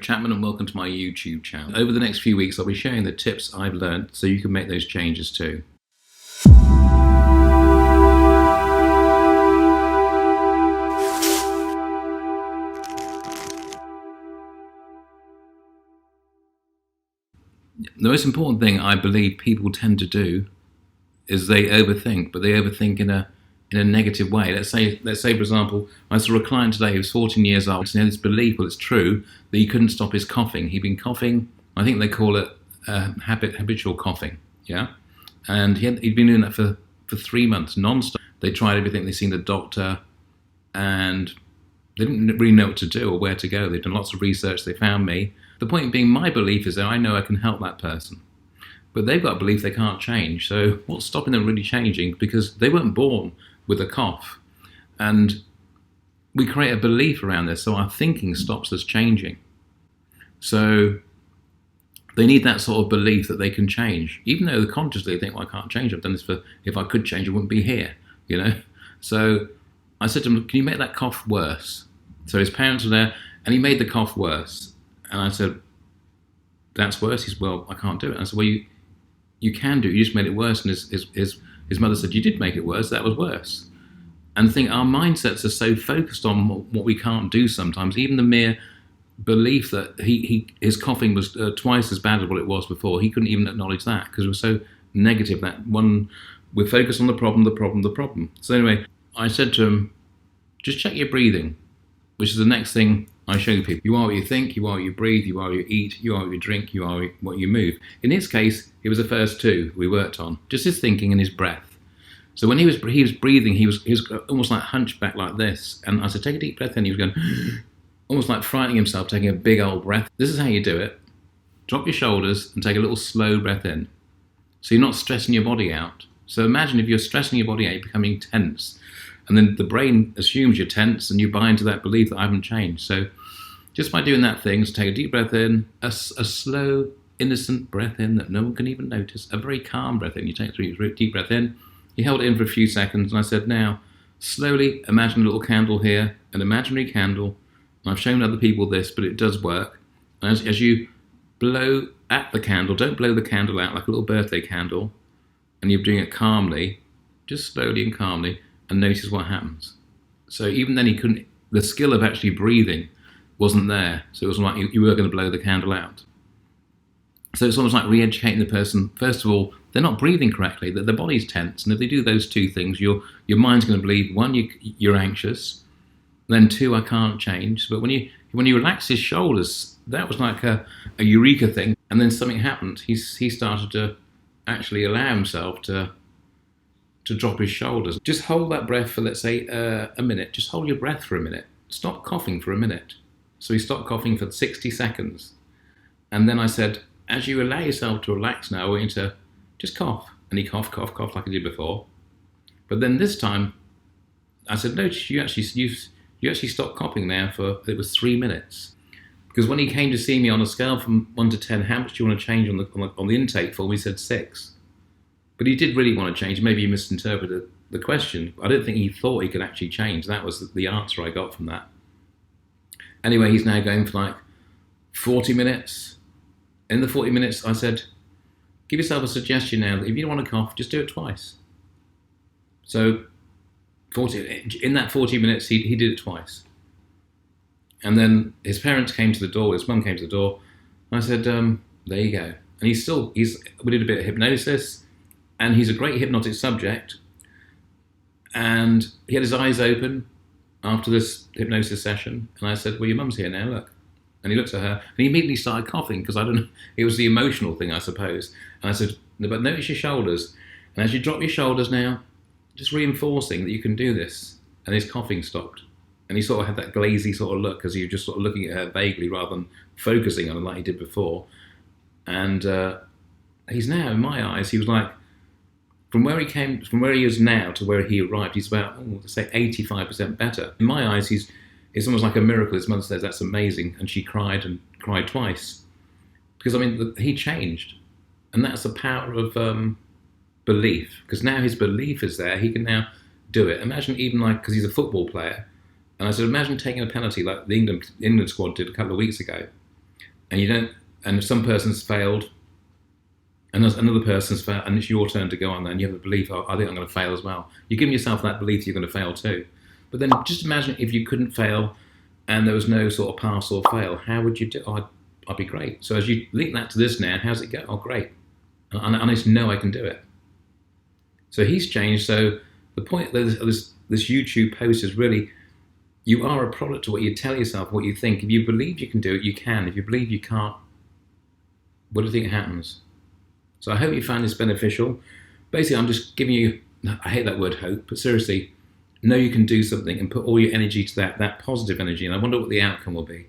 Eric Chapman and welcome to my YouTube channel. Over the next few weeks I'll be sharing the tips I've learned so you can make those changes too. The most important thing I believe people tend to do is they overthink, but they overthink in a negative way. Let's say, for example, I saw a client today who was 14 years old, and he had this belief, well, it's true, that he couldn't stop his coughing. He'd been coughing, I think they call it habitual coughing, yeah? And he'd been doing that for 3 months, non-stop. They tried everything, they'd seen the doctor, and they didn't really know what to do or where to go. They'd done lots of research, they found me. The point being, my belief is that I know I can help that person. But they've got a belief they can't change. So what's stopping them really changing? Because they weren't born with a cough. And we create a belief around this, so our thinking stops us changing. So they need that sort of belief that they can change. Even though consciously they think, well, I can't change. I've done this if I could change, I wouldn't be here, you know? So I said to him, can you make that cough worse? So his parents were there, and he made the cough worse. And I said, that's worse? He said, well, I can't do it. I said, well, you can do it. You just made it worse. And his mother said, you did make it worse. That was worse. And I think our mindsets are so focused on what we can't do sometimes. Even the mere belief that his coughing was twice as bad as what it was before, he couldn't even acknowledge that because it was so negative. That one, we're focused on the problem. So anyway, I said to him, just check your breathing, which is the next thing I show people. You are what you think, you are what you breathe, you are what you eat, you are what you drink, you are what you move. In his case, it was the first two we worked on, just his thinking and his breath. So when he was breathing, he was almost like hunchback like this. And I said, take a deep breath in. He was going, almost like frightening himself, taking a big old breath. This is how you do it. Drop your shoulders and take a little slow breath in. So you're not stressing your body out. So imagine if you're stressing your body out, you're becoming tense. And then the brain assumes you're tense and you buy into that belief that I haven't changed. So just by doing that thing, so take a deep breath in, a slow, innocent breath in that no one can even notice, a very calm breath in. You take a deep breath in, you held it in for a few seconds, and I said, now, slowly imagine a little candle here, an imaginary candle. And I've shown other people this, but it does work. And as you blow at the candle, don't blow the candle out like a little birthday candle, and you're doing it calmly, just slowly and calmly, and notice what happens. So even then the skill of actually breathing wasn't there. So it was like you were going to blow the candle out. So it's almost like re-educating the person. First of all, they're not breathing correctly, that their body's tense. And if they do those two things, your mind's going to believe, one, you're anxious, then two, I can't change. But when you relax his shoulders, that was like a eureka thing. And then something happened. He started to actually allow himself to drop his shoulders. Just hold that breath for, let's say, a minute. Just hold your breath for a minute. Stop coughing for a minute. So he stopped coughing for 60 seconds. And then I said, as you allow yourself to relax now, I want you to just cough. And he coughed like he did before. But then this time, I said, no, you actually stopped coughing now it was 3 minutes. Because when he came to see me on a scale from 1 to 10, how much do you want to change on the intake form? He said 6. But he did really want to change. Maybe he misinterpreted the question. I don't think he thought he could actually change. That was the answer I got from that. Anyway, he's now going for like 40 minutes. In the 40 minutes, I said, give yourself a suggestion now that if you don't want to cough, just do it twice. So in that 40 minutes, he did it twice. And then his parents came to the door, his mum came to the door, and I said, there you go. And we did a bit of hypnosis, and he's a great hypnotic subject. And he had his eyes open after this hypnosis session, and I said, well, your mum's here now, look. And he looked at her, and he immediately started coughing, because I don't know, it was the emotional thing, I suppose. And I said, but notice your shoulders. And as you drop your shoulders now, just reinforcing that you can do this. And his coughing stopped. And he sort of had that glazy sort of look, as he was just sort of looking at her vaguely rather than focusing on her like he did before. And he's now, in my eyes, he was like, from where he is now to where he arrived, he's about, let's say, 85% better. In my eyes, it's almost like a miracle. His mother says, that's amazing. And she cried twice. Because, I mean, he changed. And that's the power of belief. Because now his belief is there. He can now do it. Imagine even because he's a football player. And I said, imagine taking a penalty like the England squad did a couple of weeks ago. and you don't, and if some person's failed, and another person's failed, and it's your turn to go on there, and you have a belief, oh, I think I'm going to fail as well. You're giving yourself that belief you're going to fail too. But then just imagine if you couldn't fail and there was no sort of pass or fail, how would you do? Oh, I'd be great. So as you link that to this now, how's it go? Oh, great. And I just know I can do it. So he's changed. So the point of this YouTube post is really, you are a product of what you tell yourself, what you think. If you believe you can do it, you can. If you believe you can't, what do you think happens? So I hope you found this beneficial. Basically, I'm just giving you, I hate that word hope, but seriously, know you can do something and put all your energy to that positive energy. And I wonder what the outcome will be.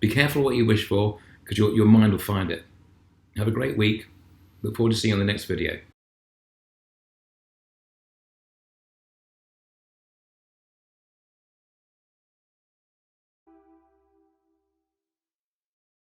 Be careful what you wish for, because your mind will find it. Have a great week. Look forward to seeing you on the next video.